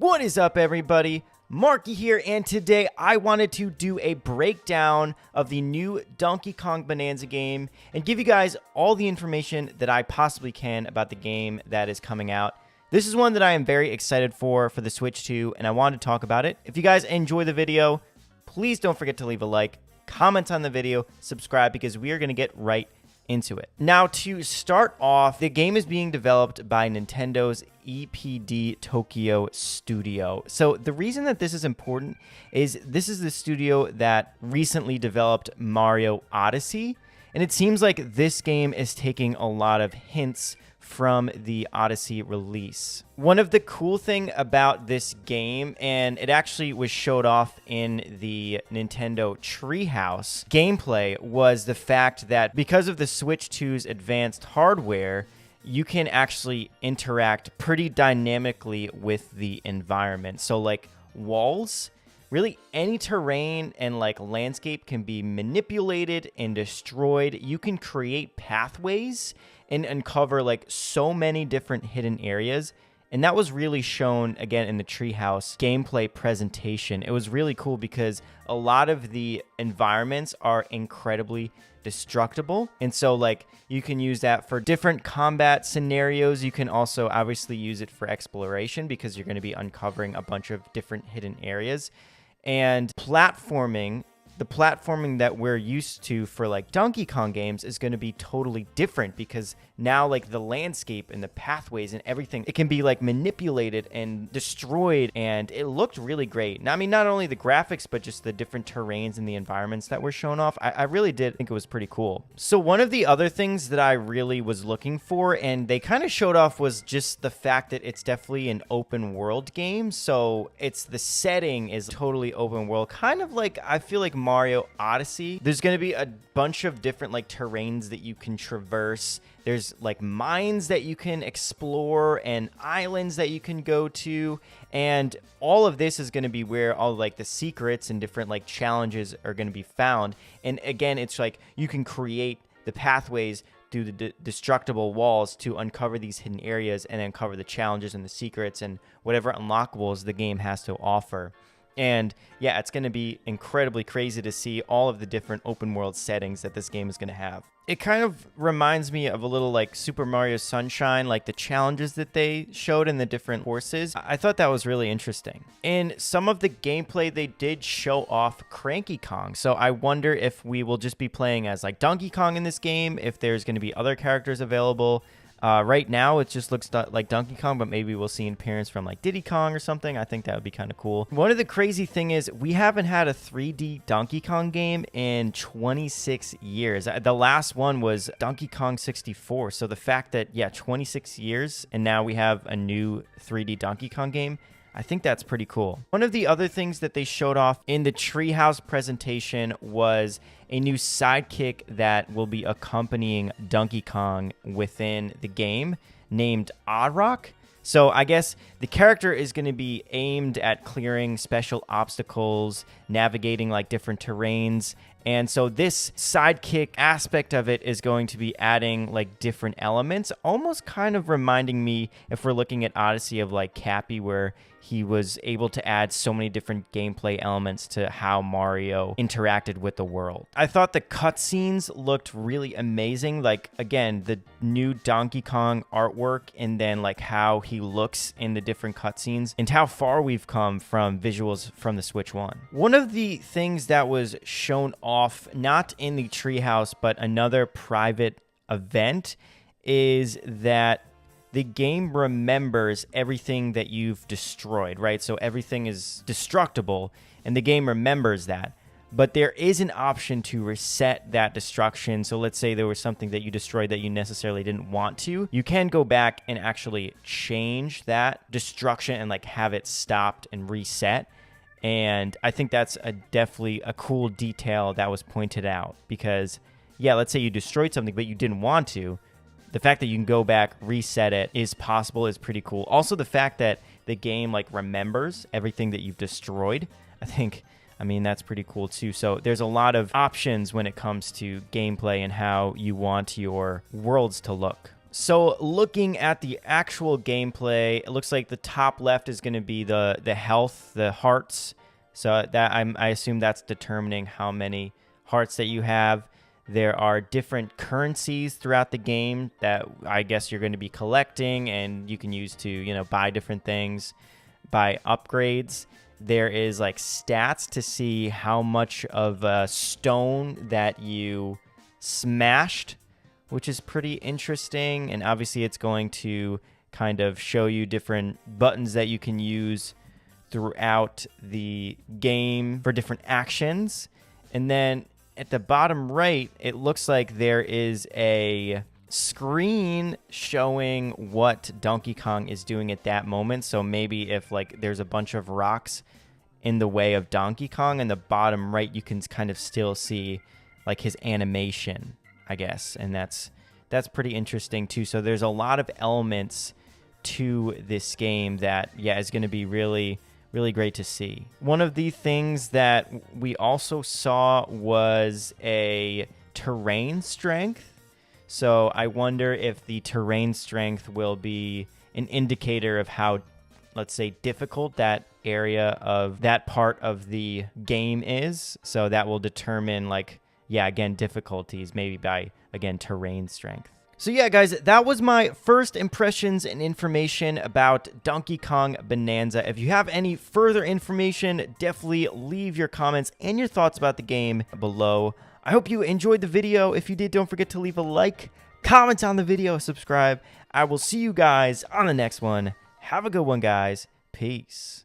What is up, everybody? Marky here, and today I wanted to do a breakdown of the new Donkey Kong Bananza game and give you guys all the information that I possibly can about the game that is coming out. This is one that I am very excited for the Switch 2, and I wanted to talk about it. If you guys enjoy the video, please don't forget to leave a like, comment on the video, subscribe, because we are going to get right into it. Now, to start off, the game is being developed by Nintendo's EPD Tokyo Studio. So the reason that this is important is this is the studio that recently developed Mario Odyssey, and it seems like this game is taking a lot of hints from the Odyssey release. One of the cool thing about this game, and it actually was showed off in the Nintendo Treehouse gameplay, was the fact that because of the Switch 2's advanced hardware, you can actually interact pretty dynamically with the environment. So like walls, really any terrain and like landscape can be manipulated and destroyed. You can create pathways and uncover like so many different hidden areas. And that was really shown again in the Treehouse gameplay presentation. It was really cool because a lot of the environments are incredibly destructible. And so like you can use that for different combat scenarios. You can also obviously use it for exploration because you're going to be uncovering a bunch of different hidden areas. And platforming, the platforming that we're used to for like Donkey Kong games is going to be totally different because now like the landscape and the pathways and everything, it can be like manipulated and destroyed, and it looked really great. Now, I mean, not only the graphics, but just the different terrains and the environments that were shown off. I really did think it was pretty cool. So one of the other things that I really was looking for, and they kind of showed off, was just the fact that it's definitely an open world game. So it's the setting is totally open world, kind of like I feel like Mario Odyssey. There's going to be a bunch of different like terrains that you can traverse. There's like mines that you can explore and islands that you can go to, and all of this is going to be where all like the secrets and different like challenges are going to be found. And again, it's like you can create the pathways through the destructible walls to uncover these hidden areas and uncover the challenges and the secrets and whatever unlockables the game has to offer. And yeah, it's going to be incredibly crazy to see all of the different open world settings that this game is going to have. It kind of reminds me of a little like Super Mario Sunshine, like the challenges that they showed in the different courses. I thought that was really interesting. In some of the gameplay, they did show off Cranky Kong. So I wonder if we will just be playing as like Donkey Kong in this game, if there's going to be other characters available. Right now, it just looks like Donkey Kong, but maybe we'll see an appearance from like Diddy Kong or something. I think that would be kind of cool. One of the crazy thing is we haven't had a 3D Donkey Kong game in 26 years. The last one was Donkey Kong 64. So the fact that, yeah, 26 years and now we have a new 3D Donkey Kong game, I think that's pretty cool. One of the other things that they showed off in the Treehouse presentation was a new sidekick that will be accompanying Donkey Kong within the game named Oddrock. So I guess the character is going to be aimed at clearing special obstacles, navigating like different terrains. And so this sidekick aspect of it is going to be adding like different elements, almost kind of reminding me, if we're looking at Odyssey, of like Cappy, where he was able to add so many different gameplay elements to how Mario interacted with the world. I thought the cutscenes looked really amazing. Like, again, the new Donkey Kong artwork, and then like how he looks in the different cutscenes, and how far we've come from visuals from the Switch 1. One of the things that was shown off, not in the Treehouse, but another private event, is that the game remembers everything that you've destroyed, right? So everything is destructible, and the game remembers that. But there is an option to reset that destruction. So let's say there was something that you destroyed that you necessarily didn't want to. You can go back and actually change that destruction and like have it stopped and reset. And I think that's definitely a cool detail that was pointed out, because, yeah, let's say you destroyed something, but you didn't want to. The fact that you can go back, reset it is possible, is pretty cool. Also, the fact that the game like remembers everything that you've destroyed, I mean, that's pretty cool too. So there's a lot of options when it comes to gameplay and how you want your worlds to look. So looking at the actual gameplay, it looks like the top left is going to be the health, the hearts. So that I assume that's determining how many hearts that you have. There are different currencies throughout the game that I guess you're going to be collecting, and you can use to, you know, buy different things, buy upgrades. There is like stats to see how much of a stone that you smashed, which is pretty interesting. And obviously it's going to kind of show you different buttons that you can use throughout the game for different actions. And then at the bottom right, it looks like there is a screen showing what Donkey Kong is doing at that moment. So maybe if like there's a bunch of rocks in the way of Donkey Kong, in the bottom right you can kind of still see like his animation, I guess. And that's pretty interesting too. So there's a lot of elements to this game that, yeah, is going to be really great to see. One of the things that we also saw was a terrain strength. So I wonder if the terrain strength will be an indicator of how, let's say, difficult that area of that part of the game is. So that will determine, like, yeah, again, difficulties, maybe by, again, terrain strength. So yeah, guys, that was my first impressions and information about Donkey Kong Bananza. If you have any further information, definitely leave your comments and your thoughts about the game below. I hope you enjoyed the video. If you did, don't forget to leave a like, comment on the video, subscribe. I will see you guys on the next one. Have a good one, guys. Peace.